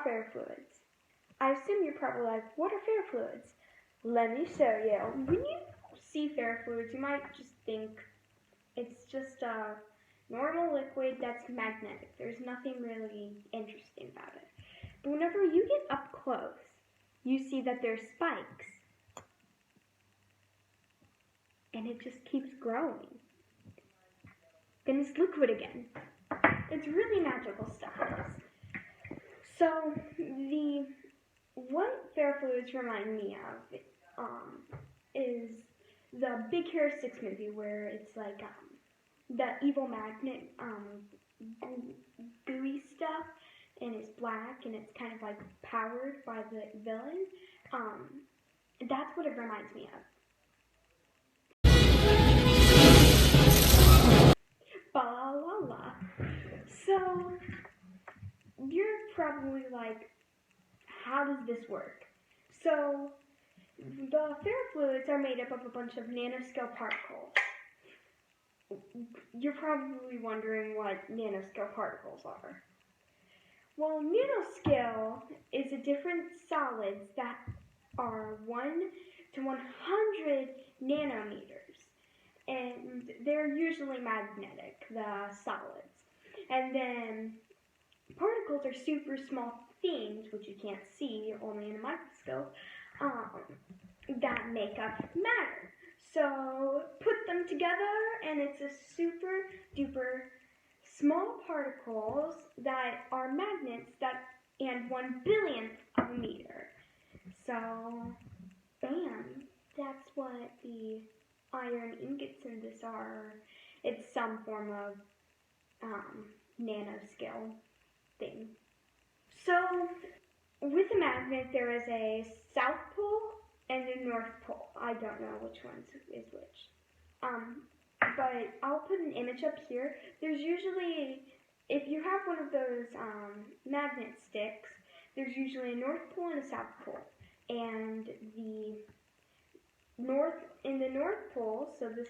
ferrofluids? I assume you're probably like, what are ferrofluids? Let me show you. When you see ferrofluids, you might just think it's just a normal liquid that's magnetic. There's nothing really interesting about it. But whenever you get up close, you see that there's spikes. And it just keeps growing. Then it's liquid again. It's really magical stuff. So what ferrofluids remind me of is the Big Hero 6 movie where it's like the evil magnet gooey stuff, and it's black and it's kind of like powered by the villain. That's what it reminds me of. Ba la la. So you're probably like, how does this work? So the ferrofluids are made up of a bunch of nanoscale particles. You're probably wondering what nanoscale particles are. Well, nanoscale is a different solids that are 1 to 100 nanometers. And they're usually magnetic, the solids. And then particles are super small things, which you can't see, only in a microscope, that make up matter. So put them together and it's a super duper small particles that are magnets and 1/1000th of a meter. So, bam, that's what the iron ingots in this are. It's some form of nanoscale thing. So, with a magnet, there is a south pole and a north pole. I don't know which one is which. But I'll put an image up here. There's usually, if you have one of those magnet sticks, there's usually a north pole and a south pole. And in the north pole, so this,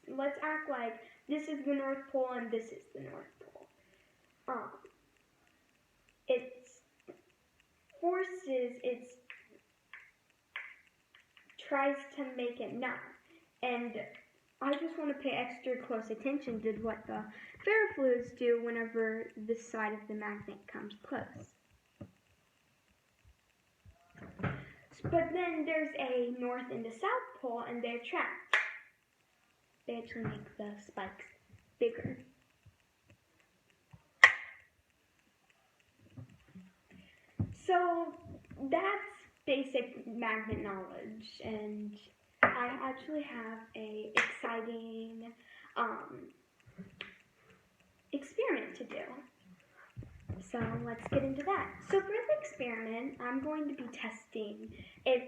let's act like this is the north pole and this is the north pole. It tries to make it not. And I just want to pay extra close attention to what the ferrofluids do whenever this side of the magnet comes close. But then there's a north and a south pole, and they attract. They actually make the spikes bigger. So that's basic magnet knowledge, and I actually have a exciting experiment to do. So let's get into that. So for the experiment, I'm going to be testing if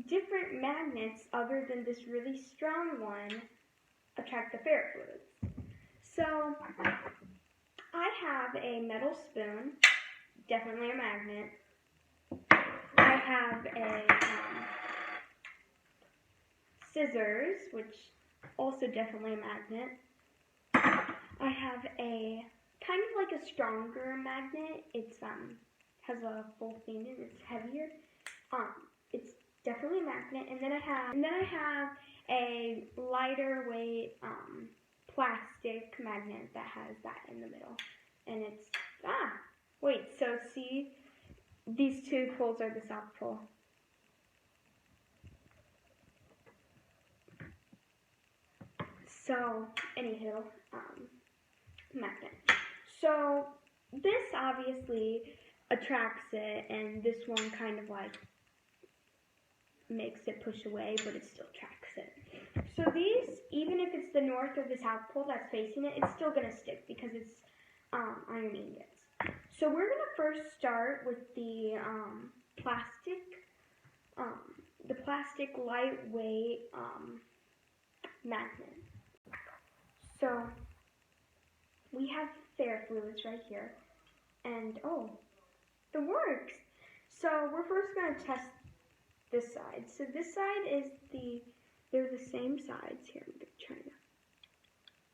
different magnets other than this really strong one attract the ferrofluids. So I have a metal spoon, definitely a magnet. I have a scissors, which also definitely a magnet. I have a kind of like a stronger magnet. It's has a full thing and it's heavier. It's definitely a magnet. And then I have a lighter weight plastic magnet that has that in the middle. And it's so see, these two poles are the south pole. So anywho, magnet. So this obviously attracts it, and this one kind of like makes it push away, but it still attracts it. So these, even if it's the north or the south pole that's facing it, it's still going to stick because it's iron ingots. So we're going to first start with the plastic lightweight magnet. So we have ferrofluids right here, and it works. So we're first going to test this side. So this side is they're the same sides here. I'm trying to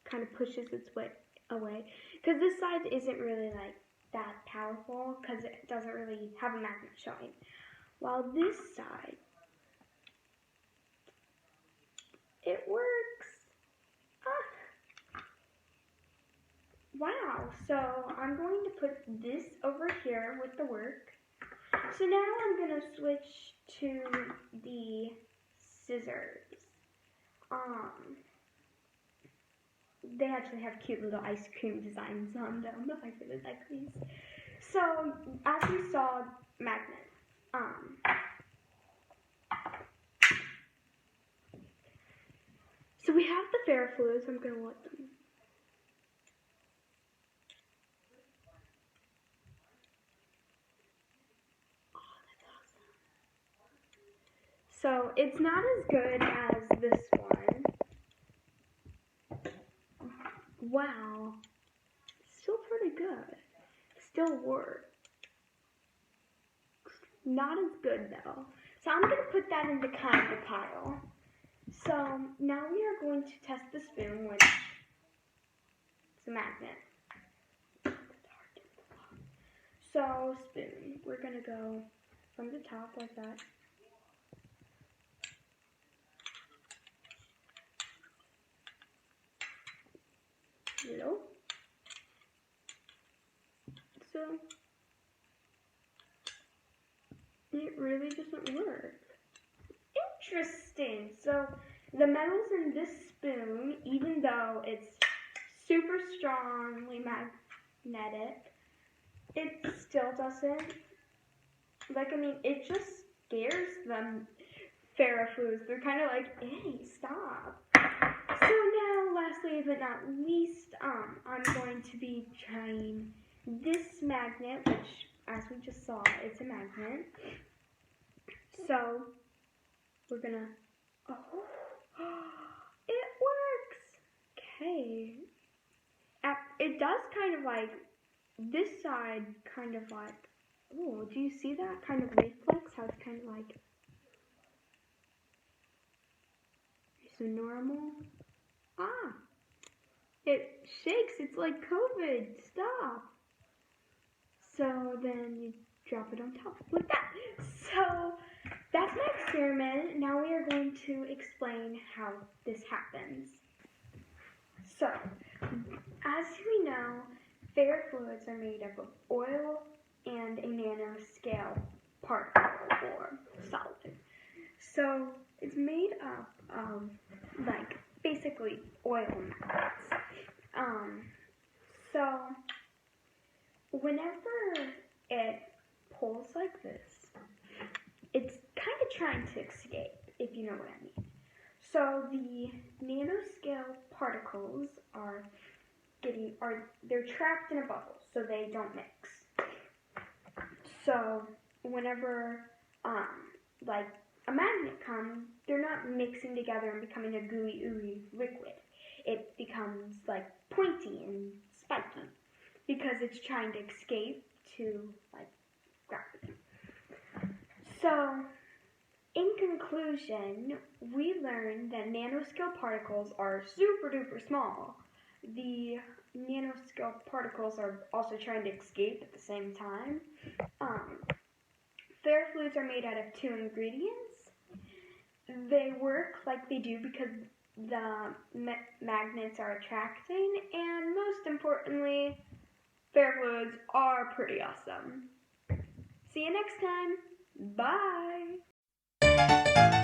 kind of pushes its way away because this side isn't really like that powerful because it doesn't really have a magnet showing. While this side, it works. Wow, so I'm going to put this over here with the work. So now I'm going to switch to the scissors. They actually have cute little ice cream designs on them. I really like these. So, as we saw, magnet. So we have the Ferrofluid, so I'm going to let them. So it's not as good as this one. Wow. Still pretty good. Still works. Not as good though. So I'm going to put that in the kind of pile. So now we are going to test the spoon, which is a magnet. So spoon, we're going to go from the top like that. Little. So it really doesn't work. Interesting. So the metals in this spoon, even though it's super strongly magnetic, it still doesn't. Like, I mean, it just scares them. Ferrofluids. They're kind of like, hey, stop. So now, lastly but not least, I'm going to be trying this magnet, which, as we just saw, it's a magnet. So we're gonna, it works. Okay. It does kind of like, this side kind of like, oh, do you see that kind of reflex? How it's kind of like, so normal. It shakes. It's like COVID. Stop. So then you drop it on top like that. So that's my experiment. Now we are going to explain how this happens. So, as we know, Ferrofluids are made up of oil and a nanoscale particle or solid. So it's made up of, like, basically oil magnets. So whenever it pulls like this, it's kind of trying to escape, if you know what I mean. So the nanoscale particles they're trapped in a bubble, so they don't mix. So whenever like a magnet comes, they're not mixing together and becoming a gooey ooey liquid. It becomes like pointy and spiky because it's trying to escape to like gravity. So in conclusion, we learned that nanoscale particles are super duper small. The nanoscale particles are also trying to escape at the same time. Ferrofluids are made out of 2 ingredients. They work like they do because the magnets are attracting, and most importantly, Ferrofluids are pretty awesome. See you next time. Bye.